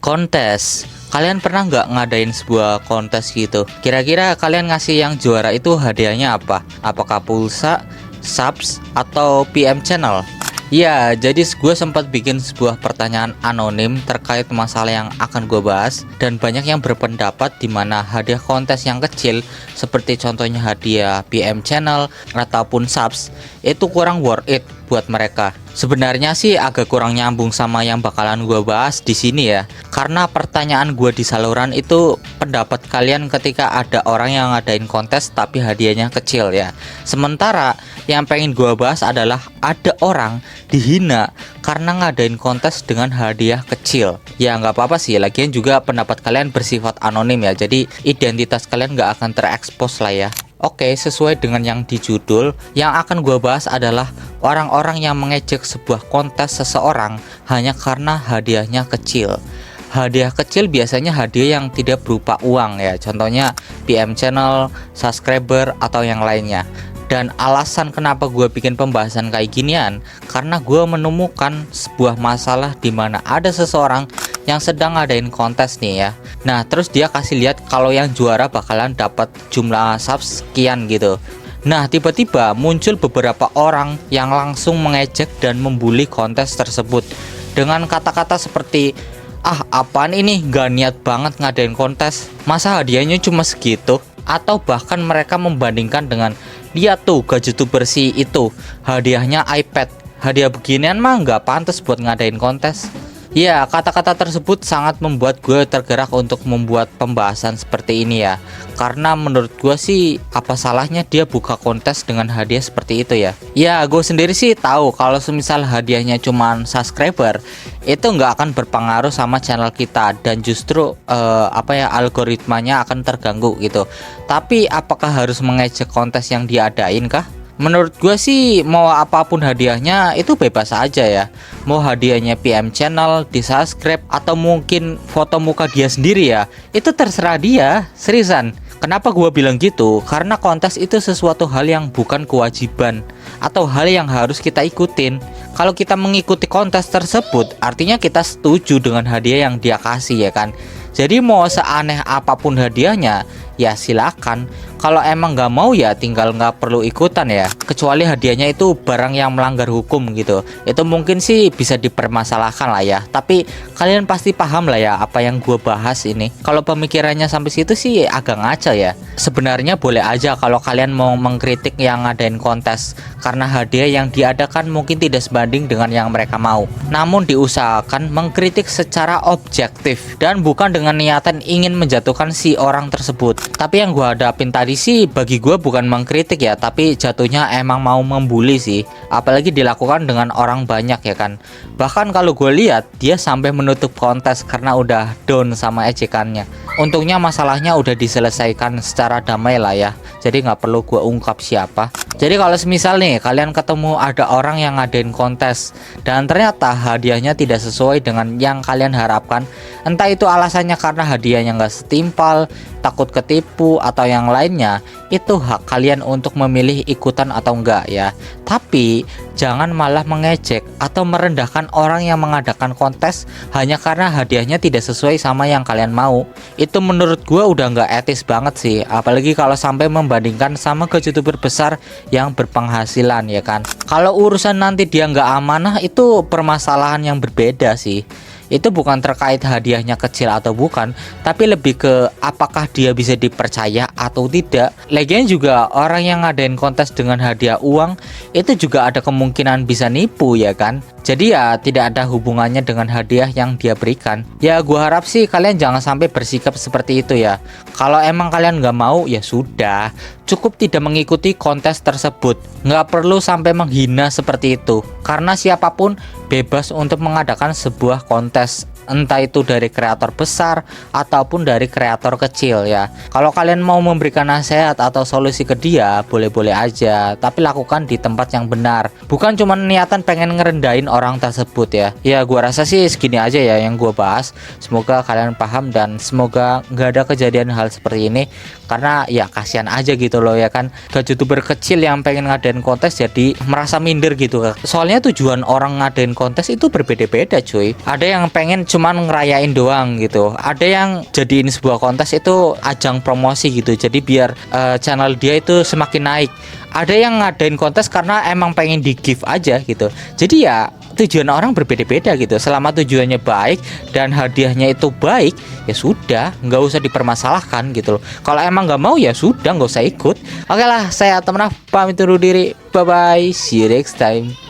Kontes. Kalian pernah nggak ngadain sebuah kontes gitu? Kira-kira kalian ngasih yang juara itu hadiahnya apa? Apakah pulsa, subs, atau PM channel? Ya, jadi gue sempat bikin sebuah pertanyaan anonim terkait masalah yang akan gue bahas, dan banyak yang berpendapat di mana hadiah kontes yang kecil seperti contohnya hadiah PM channel ataupun subs itu kurang worth it buat mereka. Sebenarnya sih agak kurang nyambung sama yang bakalan gue bahas di sini ya. Karena pertanyaan gue di saluran itu pendapat kalian ketika ada orang yang ngadain kontes tapi hadiahnya kecil ya. Sementara yang pengen gue bahas adalah ada orang dihina karena ngadain kontes dengan hadiah kecil. Ya nggak apa-apa sih, lagian juga pendapat kalian bersifat anonim ya. Jadi identitas kalian nggak akan terekspos lah ya. Oke, sesuai dengan yang di judul, yang akan gue bahas adalah orang-orang yang mengejek sebuah kontes seseorang hanya karena hadiahnya kecil. Hadiah kecil biasanya hadiah yang tidak berupa uang ya, contohnya PM channel, subscriber, atau yang lainnya. Dan alasan kenapa gue bikin pembahasan kayak ginian, karena gue menemukan sebuah masalah di mana ada seseorang yang sedang ngadain kontes nih ya. Nah terus dia kasih lihat kalau yang juara bakalan dapat jumlah subs sekian gitu. Nah tiba-tiba muncul beberapa orang yang langsung mengejek dan membuli kontes tersebut dengan kata-kata seperti, ah apaan ini, gak niat banget ngadain kontes, masa hadiahnya cuma segitu. Atau bahkan mereka membandingkan dengan, lihat tuh gaji bersih itu hadiahnya iPad, hadiah beginian mah nggak pantas buat ngadain kontes. Ya, kata-kata tersebut sangat membuat gue tergerak untuk membuat pembahasan seperti ini ya. Karena menurut gue sih, apa salahnya dia buka kontes dengan hadiah seperti itu ya. Ya, gue sendiri sih tahu kalau semisal hadiahnya cuma subscriber, itu nggak akan berpengaruh sama channel kita. Dan justru algoritmanya akan terganggu gitu. Tapi apakah harus mengejek kontes yang diadain kah? Menurut gue sih mau apapun hadiahnya itu bebas aja ya. Mau hadiahnya PM channel, di subscribe, atau mungkin foto muka dia sendiri ya, itu terserah dia, seriusan. Kenapa gue bilang gitu? Karena kontes itu sesuatu hal yang bukan kewajiban atau hal yang harus kita ikutin. Kalau kita mengikuti kontes tersebut, artinya kita setuju dengan hadiah yang dia kasih ya kan. Jadi mau seaneh apapun hadiahnya, ya silakan. Kalau emang nggak mau ya tinggal nggak perlu ikutan ya. Kecuali hadiahnya itu barang yang melanggar hukum gitu. Itu mungkin sih bisa dipermasalahkan lah ya. Tapi kalian pasti paham lah ya apa yang gue bahas ini. Kalau pemikirannya sampai situ sih agak ngaco ya. Sebenarnya boleh aja kalau kalian mau mengkritik yang ngadain kontes, karena hadiah yang diadakan mungkin tidak sebanding dengan yang mereka mau. Namun diusahakan mengkritik secara objektif dan bukan dengan niatan ingin menjatuhkan si orang tersebut. Tapi yang gue hadapin tadi sih bagi gue bukan mengkritik ya, tapi jatuhnya emang mau membuli sih. Apalagi dilakukan dengan orang banyak ya kan. Bahkan kalau gue lihat dia sampai menutup kontes karena udah down sama ejekannya. Untungnya masalahnya udah diselesaikan secara damai lah ya. Jadi nggak perlu gue ungkap siapa. Jadi kalau semisal nih kalian ketemu ada orang yang ngadain kontes dan ternyata hadiahnya tidak sesuai dengan yang kalian harapkan, entah itu alasannya karena hadiahnya nggak setimpal, takut ketipu, atau yang lainnya, itu hak kalian untuk memilih ikutan atau enggak ya. Tapi jangan malah mengejek atau merendahkan orang yang mengadakan kontes hanya karena hadiahnya tidak sesuai sama yang kalian mau. Itu menurut gue udah nggak etis banget sih. Apalagi kalau sampai membandingkan sama youtuber besar yang berpenghasilan ya kan. Kalau urusan nanti dia nggak amanah itu permasalahan yang berbeda sih. Itu bukan terkait hadiahnya kecil atau bukan, tapi lebih ke apakah dia bisa dipercaya atau tidak. Lagian juga orang yang ngadain kontes dengan hadiah uang itu juga ada kemungkinan bisa nipu ya kan. Jadi ya tidak ada hubungannya dengan hadiah yang dia berikan. Ya gua harap sih kalian jangan sampai bersikap seperti itu ya. Kalau emang kalian nggak mau ya sudah, cukup tidak mengikuti kontes tersebut. Nggak perlu sampai menghina seperti itu. Karena siapapun bebas untuk mengadakan sebuah kontes, entah itu dari kreator besar ataupun dari kreator kecil ya. Kalau kalian mau memberikan nasihat atau solusi ke dia, boleh-boleh aja, tapi lakukan di tempat yang benar. Bukan cuma niatan pengen ngerendahin orang tersebut ya. Ya gua rasa sih segini aja ya yang gua bahas. Semoga kalian paham dan semoga nggak ada kejadian hal seperti ini. Karena ya kasihan aja gitu loh ya kan. Youtuber kecil yang pengen ngadain kontes jadi merasa minder gitu. Soalnya tujuan orang ngadain kontes itu berbeda-beda cuy. Ada yang pengen cuman ngerayain doang gitu. Ada yang jadiin sebuah kontes itu ajang promosi gitu, jadi biar channel dia itu semakin naik. Ada yang ngadain kontes karena emang pengen di give aja gitu. Jadi ya tujuan orang berbeda-beda gitu. Selama tujuannya baik dan hadiahnya itu baik, ya sudah, nggak usah dipermasalahkan gitu loh. Kalau emang nggak mau ya sudah, nggak usah ikut. Oke lah, saya Temenah pamit undur diri. Bye bye, see you next time.